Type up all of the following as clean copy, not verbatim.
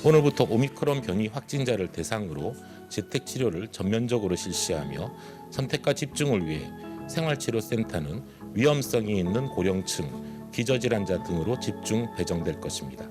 오늘부터 오미크론 변이 확진자를 대상으로 재택치료를 전면적으로 실시하며 선택과 집중을 위해 생활치료센터는 위험성이 있는 고령층, 기저질환자 등으로 집중 배정될 것입니다.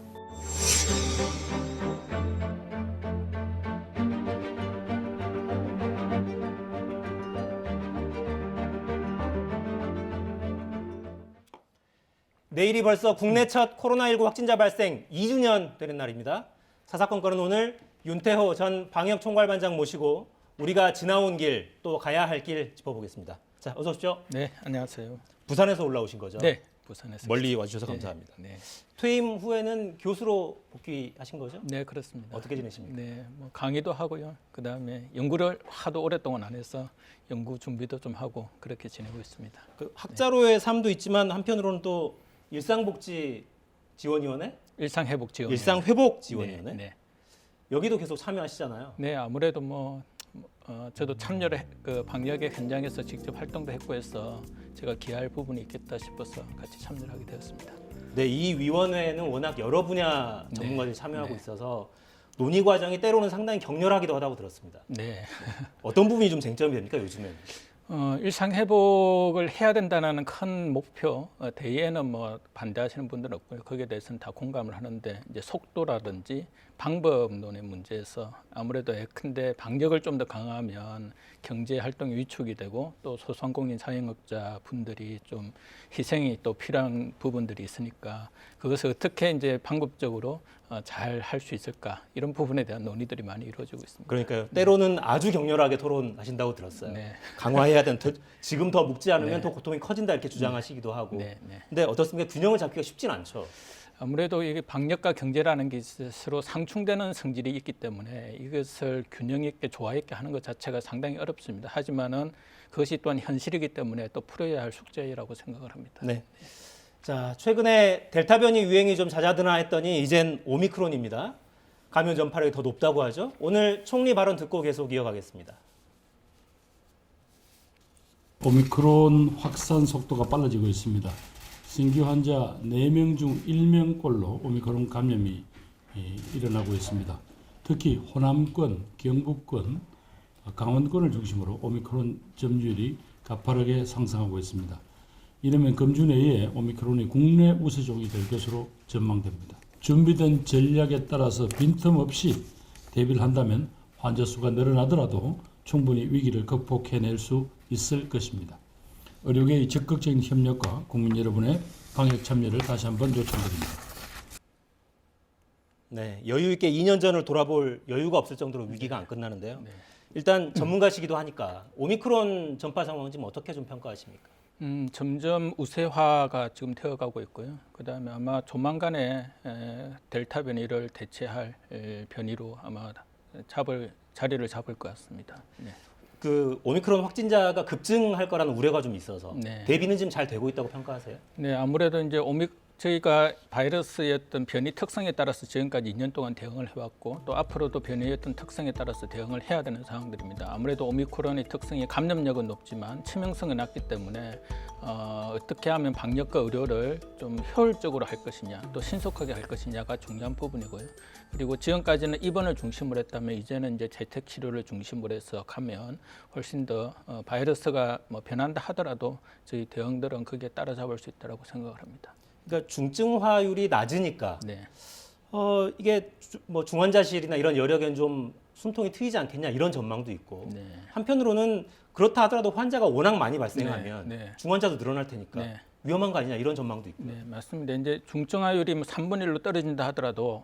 내일이 벌써 국내 첫 코로나19 확진자 발생 2주년 되는 날입니다. 사사건건은 오늘 윤태호 전 방역총괄반장 모시고 우리가 지나온 길, 또 가야 할 길 짚어보겠습니다. 자, 어서 오십시오. 네, 안녕하세요. 부산에서 올라오신 거죠? 네, 부산에서 멀리 와주셔서 감사합니다. 네, 퇴임 후에는 교수로 복귀하신 거죠? 네, 그렇습니다. 어떻게 지내십니까? 네, 뭐 강의도 하고요. 그 다음에 연구를 하도 오랫동안 안 해서 연구 준비도 좀 하고 그렇게 지내고 있습니다. 그 학자로의 삶도 있지만 한편으로는 또 일상복지지원위원회? 일상회복지원. 일상회복지원위원회? 네, 여기도 계속 참여하시잖아요. 네, 아무래도 저도 참여를 그 방역의 현장에서 직접 활동도 했고 해서 제가 기여할 부분이 있겠다 싶어서 같이 참여를 하게 되었습니다. 네, 이 위원회에는 워낙 여러 분야 전문가들이 참여하고 있어서 논의 과정이 때로는 상당히 격렬하기도 하다고 들었습니다. 네. 어떤 부분이 좀 쟁점이 됩니까, 요즘에는? 일상 회복을 해야 된다는 큰 목표, 대의에는 뭐 반대하시는 분들은 없고요. 거기에 대해서는 다 공감을 하는데 이제 속도라든지 방법론의 문제에서 아무래도 예컨대 방역을 좀 더 강화하면 경제 활동이 위축이 되고 또 소상공인 자영업자 분들이 좀 희생이 또 필요한 부분들이 있으니까 그것을 어떻게 이제 방법적으로 잘 할 수 있을까 이런 부분에 대한 논의들이 많이 이루어지고 있습니다. 그러니까요. 때로는 아주 격렬하게 토론하신다고 들었어요. 네. 강화해야 되는, 지금 더 묶지 않으면 네. 더 고통이 커진다 이렇게 주장하시기도 하고. 네, 네. 근데 어떻습니까? 균형을 잡기가 쉽진 않죠. 아무래도 이게 방역과 경제라는 게 서로 상충되는 성질이 있기 때문에 이것을 균형 있게 조화 있게 하는 것 자체가 상당히 어렵습니다. 하지만은 그것이 또한 현실이기 때문에 또 풀어야 할 숙제라고 생각을 합니다. 네. 자, 최근에 델타 변이 유행이 좀 잦아드나 했더니 이젠 오미크론입니다. 감염 전파력이 더 높다고 하죠. 오늘 총리 발언 듣고 계속 이어가겠습니다. 오미크론 확산 속도가 빨라지고 있습니다. 신규 환자 4명 중 1명꼴로 오미크론 감염이 일어나고 있습니다. 특히 호남권, 경북권, 강원권을 중심으로 오미크론 점유율이 가파르게 상승하고 있습니다. 이러면 금주 내에 오미크론이 국내 우세종이 될 것으로 전망됩니다. 준비된 전략에 따라서 빈틈없이 대비를 한다면 환자 수가 늘어나더라도 충분히 위기를 극복해낼 수 있을 것입니다. 의료계의 적극적인 협력과 국민 여러분의 방역 참여를 다시 한번 요청드립니다. 네, 여유 있게 2년 전을 돌아볼 여유가 없을 정도로 위기가 안 끝나는데요. 일단 전문가시기도 하니까 오미크론 전파 상황은 지금 어떻게 좀 평가하십니까? 점점 우세화가 지금 되어가고 있고요. 그다음에 아마 조만간에 델타 변이를 대체할 변이로 아마 자리를 잡을 것 같습니다. 네. 그 오미크론 확진자가 급증할 거라는 우려가 좀 있어서 네. 대비는 지금 잘 되고 있다고 평가하세요? 네, 아무래도 이제 저희가 바이러스의 어떤 변이 특성에 따라서 지금까지 2년 동안 대응을 해왔고 또 앞으로도 변이의 어떤 특성에 따라서 대응을 해야 되는 상황들입니다. 아무래도 오미크론의 특성이 감염력은 높지만 치명성은 낮기 때문에 어떻게 하면 방역과 의료를 좀 효율적으로 할 것이냐 또 신속하게 할 것이냐가 중요한 부분이고요. 그리고 지금까지는 입원을 중심으로 했다면 이제는 이제 재택 치료를 중심으로 해서 가면 훨씬 더 바이러스가 뭐 변한다 하더라도 저희 대응들은 그게 따라잡을 수 있다고 생각을 합니다. 그러니까 중증화율이 낮으니까 네. 이게 뭐 중환자실이나 이런 여력엔 좀 숨통이 트이지 않겠냐 이런 전망도 있고 네. 한편으로는 그렇다 하더라도 환자가 워낙 많이 발생하면 네. 중환자도 늘어날 테니까 네. 위험한 거 아니냐 이런 전망도 있고요. 네, 맞습니다. 이제 중증화율이 뭐 3분의 1로 떨어진다 하더라도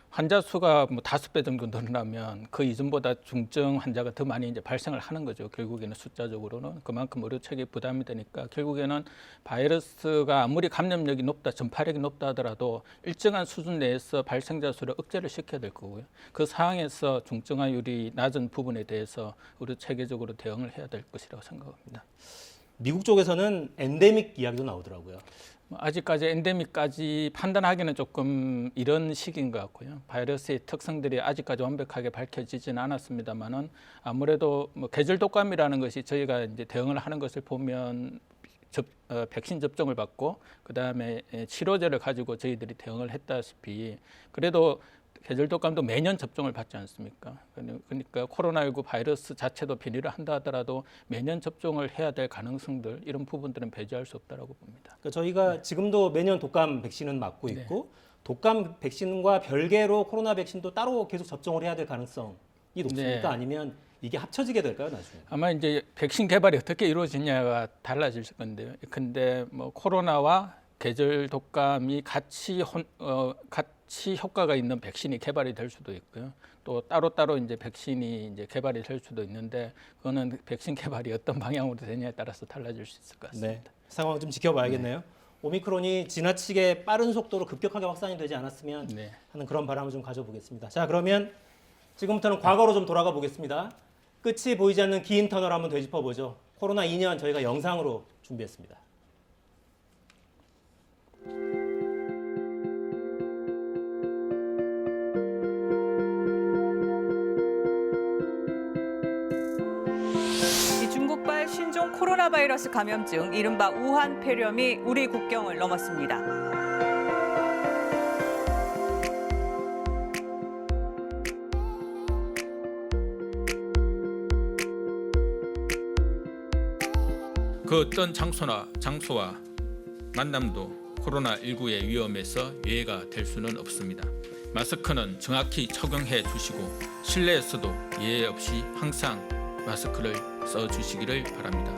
환자 수가 뭐 5배 정도 늘어나면 그 이전보다 중증 환자가 더 많이 이제 발생을 하는 거죠. 결국에는 숫자적으로는 그만큼 의료 체계 부담이 되니까 결국에는 바이러스가 아무리 감염력이 높다, 전파력이 높다 하더라도 일정한 수준 내에서 발생자 수를 억제를 시켜야 될 거고요. 그 상황에서 중증화율이 낮은 부분에 대해서 의료 체계적으로 대응을 해야 될 것이라고 생각합니다. 미국 쪽에서는 엔데믹 이야기도 나오더라고요. 아직까지 엔데믹까지 판단하기는 조금 이런 시기인 것 같고요. 바이러스의 특성들이 아직까지 완벽하게 밝혀지지는 않았습니다만은 아무래도 뭐 계절 독감이라는 것이 저희가 이제 대응을 하는 것을 보면 백신 접종을 받고 그 다음에 치료제를 가지고 저희들이 대응을 했다시피 그래도 계절 독감도 매년 접종을 받지 않습니까? 그러니까 코로나19 바이러스 자체도 변이를 한다 하더라도 매년 접종을 해야 될 가능성들 이런 부분들은 배제할 수 없다라고 봅니다. 그러니까 저희가 지금도 매년 독감 백신은 맞고 있고 독감 백신과 별개로 코로나 백신도 따로 계속 접종을 해야 될 가능성이 높습니까? 네. 아니면 이게 합쳐지게 될까요, 나중에? 아마 이제 백신 개발이 어떻게 이루어지냐가 달라질 건데요. 근데 뭐 코로나와 계절 독감이 같이 효과가 있는 백신이 개발이 될 수도 있고요. 또 따로따로 이제 백신이 이제 개발이 될 수도 있는데 그거는 백신 개발이 어떤 방향으로 되냐에 따라서 달라질 수 있을 것 같습니다. 네. 상황 좀 지켜봐야겠네요. 오미크론이 지나치게 빠른 속도로 급격하게 확산이 되지 않았으면 네. 하는 그런 바람을 좀 가져보겠습니다. 자, 그러면 지금부터는 과거로 좀 돌아가 보겠습니다. 끝이 보이지 않는 긴 터널 한번 되짚어보죠. 코로나 2년 저희가 영상으로 준비했습니다. 이 중국발 신종 코로나 바이러스 감염증 이른바 우한 폐렴이 우리 국경을 넘었습니다. 그 어떤 장소와 만남도 코로나19의 위험에서 예외가 될 수는 없습니다. 마스크는 정확히 착용해 주시고 실내에서도 예외 없이 항상 마스크를 써 주시기를 바랍니다.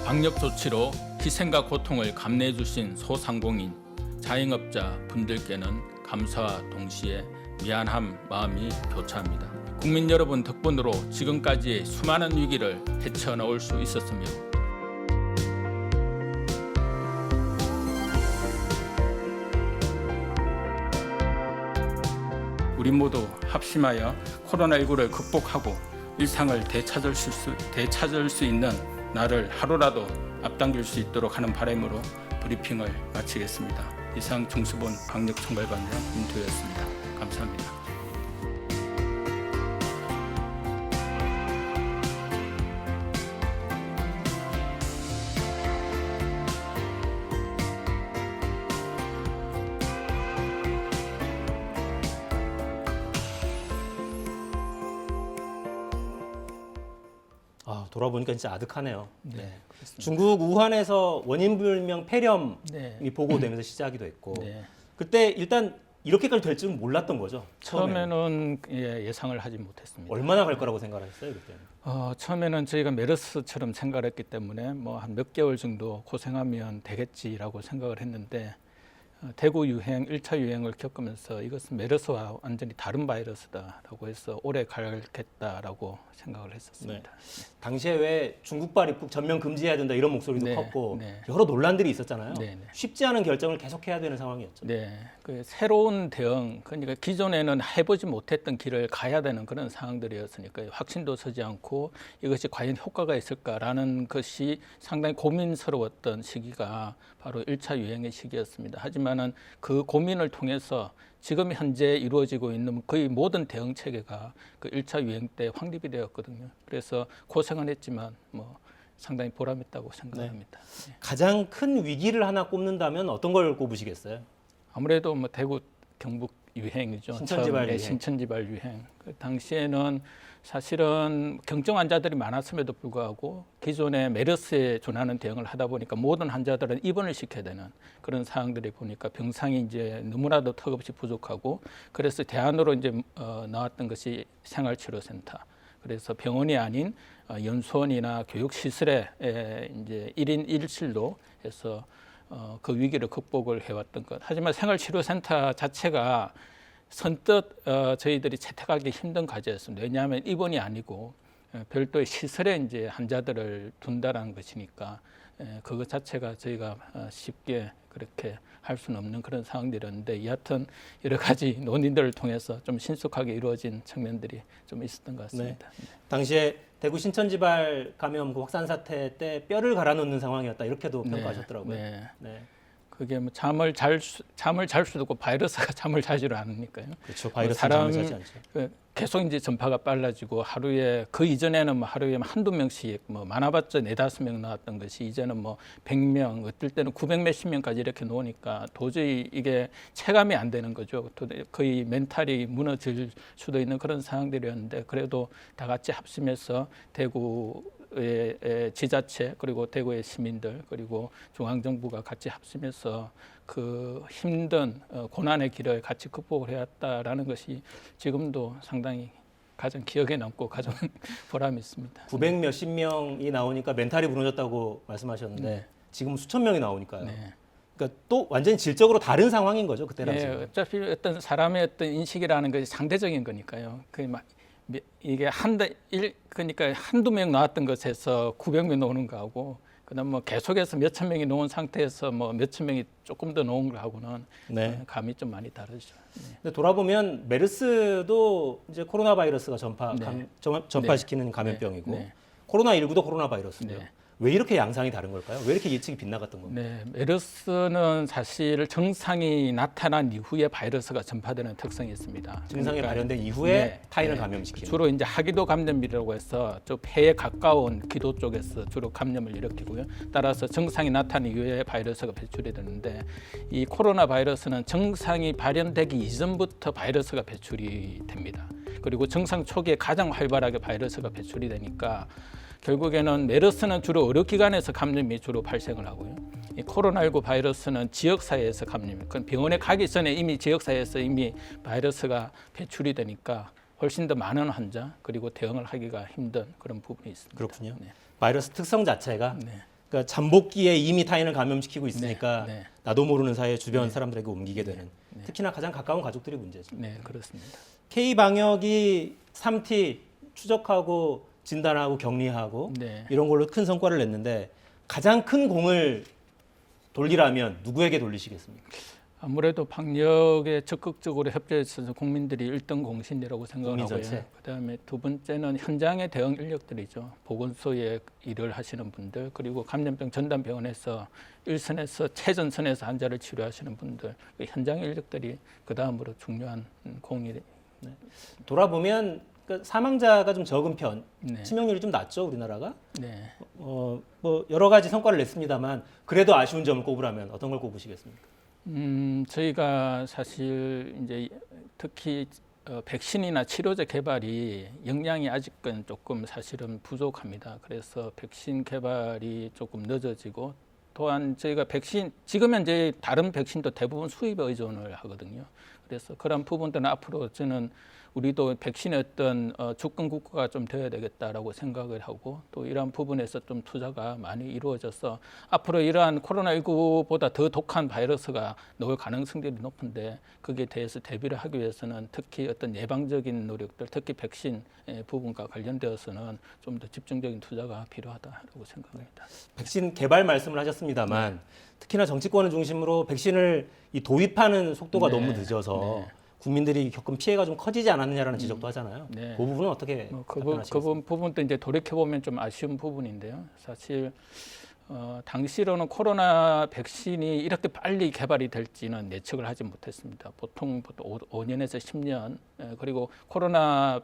방역 조치로 희생과 고통을 감내해 주신 소상공인, 자영업자 분들께는 감사와 동시에 미안한 마음이 교차합니다. 국민 여러분 덕분으로 지금까지의 수많은 위기를 헤쳐나올 수 있었으며 우리 모두 합심하여 코로나19를 극복하고 일상을 되찾을 수 있는 날을 하루라도 앞당길 수 있도록 하는 바람으로 브리핑을 마치겠습니다. 이상 중수본 방역총괄반장 윤태호였습니다. 감사합니다. 아, 돌아보니까 진짜 아득하네요. 네, 그렇습니다. 중국 우한에서 원인불명 폐렴이 네. 보고되면서 시작이 됐고 네. 그때 일단 이렇게까지 될 줄은 몰랐던 거죠. 처음에는 예상을 하지 못했습니다. 얼마나 갈 거라고 생각을 했어요, 그때는? 처음에는 저희가 메르스처럼 생각을 했기 때문에 뭐 한 몇 개월 정도 고생하면 되겠지라고 생각을 했는데 대구 유행, 1차 유행을 겪으면서 이것은 메르스와 완전히 다른 바이러스다라고 해서 오래 가겠다라고 생각을 했었습니다. 당시에 왜 중국발 입국 전면 금지해야 된다 이런 목소리도 네, 컸고 네. 여러 논란들이 있었잖아요. 네, 네. 쉽지 않은 결정을 계속해야 되는 상황이었죠. 네, 그 새로운 대응, 그러니까 기존에는 해보지 못했던 길을 가야 되는 그런 상황들이었으니까 확신도 서지 않고 이것이 과연 효과가 있을까라는 것이 상당히 고민스러웠던 시기가 바로 1차 유행의 시기였습니다. 하지만은 그 고민을 통해서 지금 현재 이루어지고 있는 거의 모든 대응 체계가 그 1차 유행 때 확립이 되었거든요. 그래서 고생은 했지만 뭐 상당히 보람있다고 생각합니다. 네. 가장 큰 위기를 하나 꼽는다면 어떤 걸 꼽으시겠어요? 아무래도 뭐 대구 경북 유행이죠. 신천지발 처음에 유행. 신천지발 유행. 그 당시에는 사실은 경증 환자들이 많았음에도 불구하고 기존의 메르스에 준하는 대응을 하다 보니까 모든 환자들은 입원을 시켜야 되는 그런 상황들이 보니까 병상이 이제 너무나도 턱없이 부족하고 그래서 대안으로 이제 나왔던 것이 생활치료센터. 그래서 병원이 아닌 연수원이나 교육시설에 이제 1인 1실로 해서 그 위기를 극복을 해왔던 것. 하지만 생활치료센터 자체가 선뜻 저희들이 채택하기 힘든 과제였습니다. 왜냐하면 입원이 아니고 별도의 시설에 이제 환자들을 둔다라는 것이니까 그것 자체가 저희가 쉽게 그렇게 할 수는 없는 그런 상황들이었는데 여하튼 여러 가지 논의들을 통해서 좀 신속하게 이루어진 측면들이 좀 있었던 것 같습니다. 네. 당시에 대구 신천지발 감염 그 확산 사태 때 뼈를 갈아 넣는 상황이었다 이렇게도 평가하셨더라고요. 네. 네. 그게 뭐 잠을 잘 수도 없고 바이러스가 잠을 자지를 않으니까요. 그렇죠. 바이러스 사람 잠을 자지 않죠. 계속 이제 전파가 빨라지고 하루에 그 이전에는 뭐 하루에 한두 명씩 뭐 많아봤자 4-5명 나왔던 것이 이제는 뭐 100명, 어떨 때는 900 몇십 명까지 이렇게 나오니까 도저히 이게 체감이 안 되는 거죠. 거의 멘탈이 무너질 수도 있는 그런 상황들이었는데 그래도 다 같이 합심해서 대구의 지자체 그리고 대구의 시민들 그리고 중앙정부가 같이 합심해서 그 힘든 고난의 길을 같이 극복을 해왔다라는 것이 지금도 상당히 가장 기억에 남고 가장 보람이 있습니다. 900 몇십 명이 나오니까 멘탈이 무너졌다고 말씀하셨는데 지금 수천 명이 나오니까요. 네. 그러니까 또 완전히 질적으로 다른 상황인 거죠 그때랑 네, 지금. 어차피 어떤 사람의 어떤 인식이라는 것이 상대적인 거니까요. 이게 그러니까 한두 명 나왔던 것에서 900명 나오는 거하고 그다음 뭐 계속해서 몇천 명이 나온 상태에서 뭐 몇천 명이 조금 더 나온 거하고는 네. 감이 좀 많이 다르죠. 네. 근데 돌아보면 메르스도 이제 코로나 바이러스가 네. 전파시키는 감염병이고 네. 코로나19도 코로나 바이러스인데요. 네. 왜 이렇게 양상이 다른 걸까요? 왜 이렇게 예측이 빗나갔던 겁니까? 네, 메르스는 사실 증상이 나타난 이후에 바이러스가 전파되는 특성이 있습니다. 증상이 그러니까 발현된 이후에 네, 타인을 네. 감염시키는. 주로 이제 하기도 감염이라고 해서 저 폐에 가까운 기도 쪽에서 주로 감염을 일으키고요. 따라서 증상이 나타난 이후에 바이러스가 배출이 되는데 이 코로나 바이러스는 증상이 발현되기 이전부터 바이러스가 배출이 됩니다. 그리고 증상 초기에 가장 활발하게 바이러스가 배출이 되니까 결국에는 메르스는 주로 의료기관에서 감염이 주로 발생을 하고요. 이 코로나19 바이러스는 지역사회에서 감염이. 그건 병원에 가기 전에 이미 지역사회에서 이미 바이러스가 배출이 되니까 훨씬 더 많은 환자 그리고 대응을 하기가 힘든 그런 부분이 있습니다. 그렇군요. 네. 바이러스 특성 자체가 네. 그러니까 잠복기에 이미 타인을 감염시키고 있으니까 네. 나도 모르는 사이에 주변 사람들에게 옮기게 되는 특히나 가장 가까운 가족들이 문제죠. 네, 그렇습니다. K 방역이 3T 추적하고 진단하고 격리하고 네. 이런 걸로 큰 성과를 냈는데 가장 큰 공을 돌리라면 누구에게 돌리시겠습니까? 아무래도 방역에 적극적으로 협조해 주셔서 국민들이 1등 공신이라고 생각을 국민 하고요. 전체. 그다음에 두 번째는 현장의 대응 인력들이죠. 보건소에 일을 하시는 분들 그리고 감염병 전담병원에서 일선에서 최전선에서 환자를 치료하시는 분들 그 현장의 인력들이 그다음으로 중요한 공이 돌아보면 그러니까 사망자가 좀 적은 편, 네. 치명률이 좀 낮죠 우리나라가. 네. 뭐 여러 가지 성과를 냈습니다만 그래도 아쉬운 점을 꼽으라면 어떤 걸 꼽으시겠습니까? 저희가 사실 이제 특히 백신이나 치료제 개발이 역량이 아직은 조금 사실은 부족합니다. 그래서 백신 개발이 조금 늦어지고 또한 저희가 백신 지금 현재 다른 백신도 대부분 수입에 의존을 하거든요. 그래서 그런 부분들은 앞으로 저는 우리도 백신의 어떤 주권 국가가 좀 되어야 되겠다라고 생각을 하고 또 이러한 부분에서 좀 투자가 많이 이루어져서 앞으로 이러한 코로나19보다 더 독한 바이러스가 나올 가능성들이 높은데 거기에 대해서 대비를 하기 위해서는 특히 어떤 예방적인 노력들 특히 백신 부분과 관련되어서는 좀 더 집중적인 투자가 필요하다라고 생각합니다. 백신 개발 말씀을 하셨습니다만 특히나 정치권을 중심으로 백신을 이 도입하는 속도가 네. 너무 늦어서 네. 국민들이 겪은 피해가 좀 커지지 않았느냐라는 지적도 하잖아요. 네. 그 부분은 어떻게 그 답변하시겠습니까? 부분도 이제 돌이켜 보면 좀 아쉬운 부분인데요. 사실 당시로는 코로나 백신이 이렇게 빨리 개발이 될지는 예측을 하지 못했습니다. 보통 5년에서 10년 그리고 코로나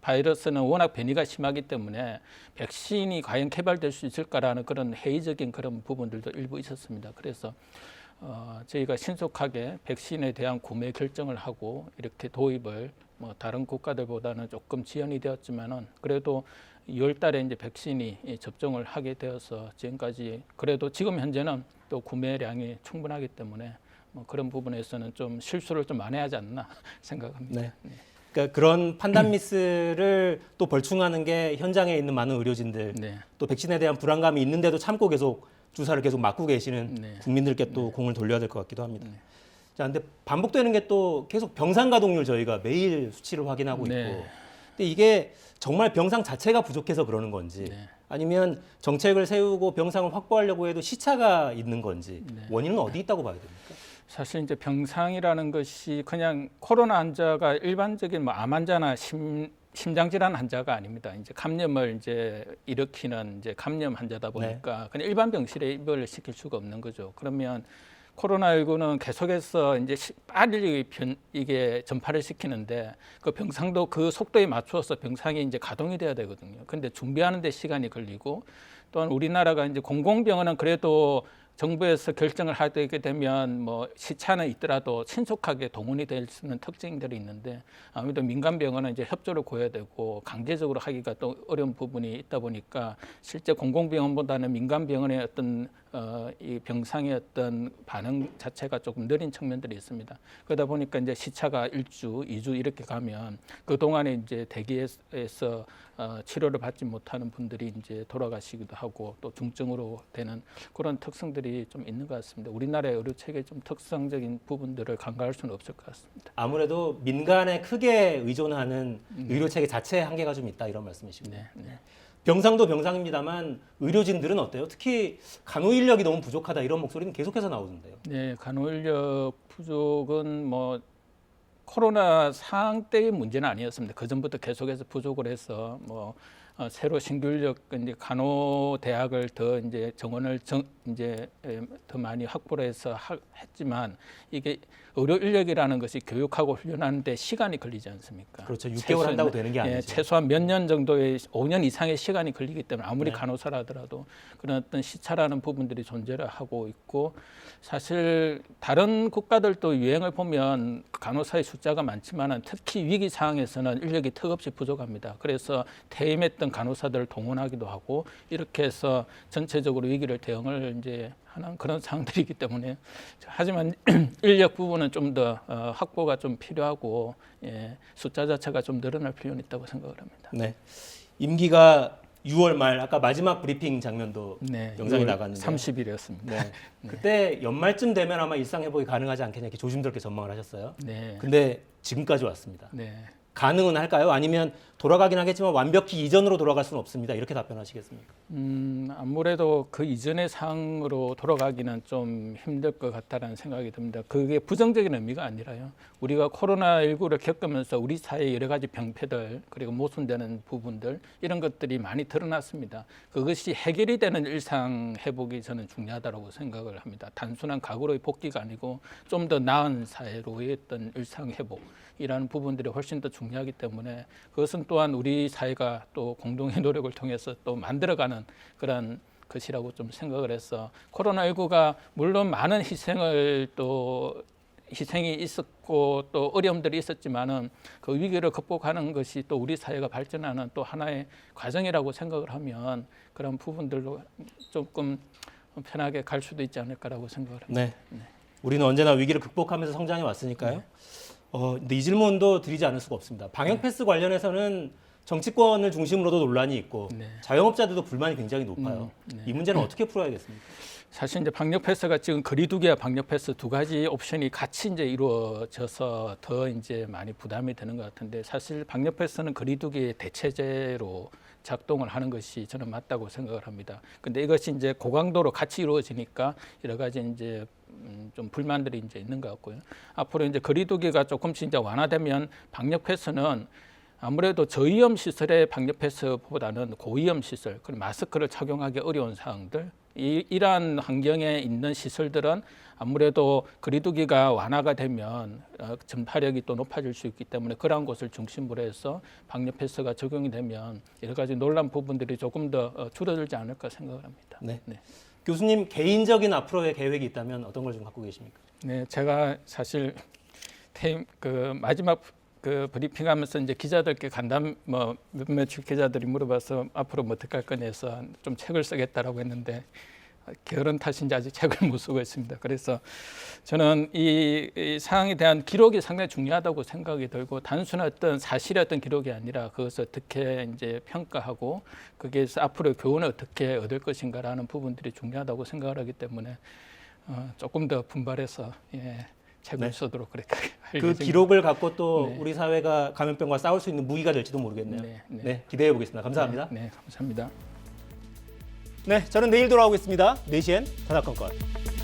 바이러스는 워낙 변이가 심하기 때문에 백신이 과연 개발될 수 있을까라는 그런 회의적인 그런 부분들도 일부 있었습니다. 그래서 저희가 신속하게 백신에 대한 구매 결정을 하고 이렇게 도입을 뭐 다른 국가들보다는 조금 지연이 되었지만은 그래도 2월 달에 이제 백신이 접종을 하게 되어서 지금까지 그래도 지금 현재는 또 구매량이 충분하기 때문에 뭐 그런 부분에서는 좀 실수를 좀 많이 하지 않나 생각합니다. 네. 그러니까 그런 판단 미스를 또 벌충하는 게 현장에 있는 많은 의료진들 네. 또 백신에 대한 불안감이 있는데도 참고 계속 주사를 계속 맞고 계시는 네. 국민들께 또 공을 돌려야 될 것 같기도 합니다. 자, 근데 반복되는 게 또 계속 병상 가동률 저희가 매일 수치를 확인하고 있고, 네. 근데 이게 정말 병상 자체가 부족해서 그러는 건지, 네. 아니면 정책을 세우고 병상을 확보하려고 해도 시차가 있는 건지 네. 원인은 어디 있다고 봐야 됩니까? 사실 이제 병상이라는 것이 그냥 코로나 환자가 일반적인 뭐 암 환자나 심장 질환 환자가 아닙니다. 이제 감염을 이제 일으키는 이제 감염 환자다 보니까 그냥 일반 병실에 입원을 시킬 수가 없는 거죠. 그러면 코로나19는 계속해서 이제 빨리 이게 전파를 시키는데 그 병상도 그 속도에 맞추어서 병상이 이제 가동이 돼야 되거든요. 근데 준비하는 데 시간이 걸리고 또한 우리나라가 이제 공공병원은 그래도 정부에서 결정을 하게 되면 뭐 시차는 있더라도 신속하게 동원이 될 수 있는 특징들이 있는데 아무래도 민간 병원은 이제 협조를 구해야 되고 강제적으로 하기가 또 어려운 부분이 있다 보니까 실제 공공병원보다는 민간 병원의 어떤 이 병상의 어떤 반응 자체가 조금 느린 측면들이 있습니다. 그러다 보니까 이제 시차가 1주, 2주 이렇게 가면 그 동안에 이제 대기에서 치료를 받지 못하는 분들이 이제 돌아가시기도 하고 또 중증으로 되는 그런 특성들이 좀 있는 것 같습니다. 우리나라의 의료 체계의 좀 특성적인 부분들을 간과할 수는 없을 것 같습니다. 아무래도 민간에 크게 의존하는 의료 체계 자체의 한계가 좀 있다 이런 말씀이시군요. 네, 네. 병상도 병상입니다만 의료진들은 어때요? 특히 간호 인력이 너무 부족하다 이런 목소리는 계속해서 나오던데요. 네, 간호 인력 부족은 뭐 코로나 상황 때의 문제는 아니었습니다. 그 전부터 계속해서 부족을 해서 뭐 새로 신규 인력 이제 간호 대학을 더 이제 정원을 이제 더 많이 확보를 해서 했지만 이게 의료 인력이라는 것이 교육하고 훈련하는데 시간이 걸리지 않습니까? 그렇죠. 6개월 한다고 되는 게 아니죠. 예, 최소한 몇 년 정도의 5년 이상의 시간이 걸리기 때문에 아무리 네. 간호사라더라도 그런 어떤 시차라는 부분들이 존재를 하고 있고 사실 다른 국가들도 유행을 보면 간호사의 숫자가 많지만은 특히 위기 상황에서는 인력이 턱없이 부족합니다. 그래서 퇴임했던 간호사들을 동원하기도 하고 이렇게 해서 전체적으로 위기를 대응을 이제 하는 그런 상황들이기 때문에 하지만 인력 부분은 좀 더 확보가 좀 필요하고 숫자 자체가 좀 늘어날 필요는 있다고 생각을 합니다. 네. 임기가 6월 말 아까 마지막 브리핑 장면도 네, 영상이 6월 나갔는데 30일이었습니다. 네. 그때 연말쯤 되면 아마 일상 회복이 가능하지 않겠냐 이렇게 조심스럽게 전망을 하셨어요. 네. 근데 지금까지 왔습니다. 네. 가능은 할까요? 아니면 돌아가긴 하겠지만 완벽히 이전으로 돌아갈 수는 없습니다. 이렇게 답변하시겠습니까? 아무래도 그 이전의 상황으로 돌아가기는 좀 힘들 것 같다라는 생각이 듭니다. 그게 부정적인 의미가 아니라요. 우리가 코로나19를 겪으면서 우리 사회의 여러 가지 병폐들 그리고 모순되는 부분들 이런 것들이 많이 드러났습니다. 그것이 해결이 되는 일상 회복이 저는 중요하다고 생각을 합니다. 단순한 과거로의 복귀가 아니고 좀 더 나은 사회로의 어떤 일상 회복이라는 부분들이 훨씬 더 중요하기 때문에 그것은 또한 우리 사회가 또 공동의 노력을 통해서 또 만들어가는 그런 것이라고 좀 생각을 해서 코로나19가 물론 많은 희생이 있었고 또 어려움들이 있었지만은 그 위기를 극복하는 것이 또 우리 사회가 발전하는 또 하나의 과정이라고 생각을 하면 그런 부분들로 조금 편하게 갈 수도 있지 않을까라고 생각을 합니다. 네. 우리는 언제나 위기를 극복하면서 성장해 왔으니까요. 근데 이 질문도 드리지 않을 수가 없습니다. 방역 패스 관련해서는 정치권을 중심으로도 논란이 있고 네. 자영업자들도 불만이 굉장히 높아요. 네. 이 문제는 어떻게 풀어야겠습니까? 사실 이제 방역 패스가 지금 거리두기와 방역 패스 두 가지 옵션이 같이 이제 이루어져서 더 이제 많이 부담이 되는 것 같은데 사실 방역 패스는 거리두기의 대체제로 작동을 하는 것이 저는 맞다고 생각을 합니다. 근데 이것이 이제 고강도로 같이 이루어지니까 여러 가지 이제 좀 불만들이 이제 있는 것 같고요. 앞으로 이제 거리두기가 조금씩 이제 완화되면 방역 패스는 아무래도 저위험 시설의 방역 패스보다는 고위험 시설, 그리고 마스크를 착용하기 어려운 상황들, 이러한 환경에 있는 시설들은 아무래도 거리두기가 완화가 되면 전파력이 또 높아질 수 있기 때문에 그러한 곳을 중심으로 해서 방역 패스가 적용이 되면 여러 가지 논란 부분들이 조금 더 줄어들지 않을까 생각을 합니다. 네. 네. 교수님 개인적인 앞으로의 계획이 있다면 어떤 걸 좀 갖고 계십니까? 네, 제가 사실 마지막 그 브리핑하면서 이제 기자들께 간담 며칠 기자들이 물어봐서 앞으로 뭐 어떻게 할 거냐 해서 좀 책을 쓰겠다라고 했는데 게으른 탓인지 아직 책을 못 쓰고 있습니다. 그래서 저는 이 상황에 대한 기록이 상당히 중요하다고 생각이 들고 단순한 어떤 사실의 어떤 기록이 아니라 그것을 어떻게 이제 평가하고 거기에서 앞으로 교훈을 어떻게 얻을 것인가라는 부분들이 중요하다고 생각을 하기 때문에 조금 더 분발해서 책을 쓰도록 그렇게 할 그 예정입니다. 기록을 갖고 또 네. 우리 사회가 감염병과 싸울 수 있는 무기가 될지도 모르겠네요. 네, 기대해 보겠습니다. 감사합니다. 네, 감사합니다. 네, 저는 내일 돌아오겠습니다. 4시엔 전화건건.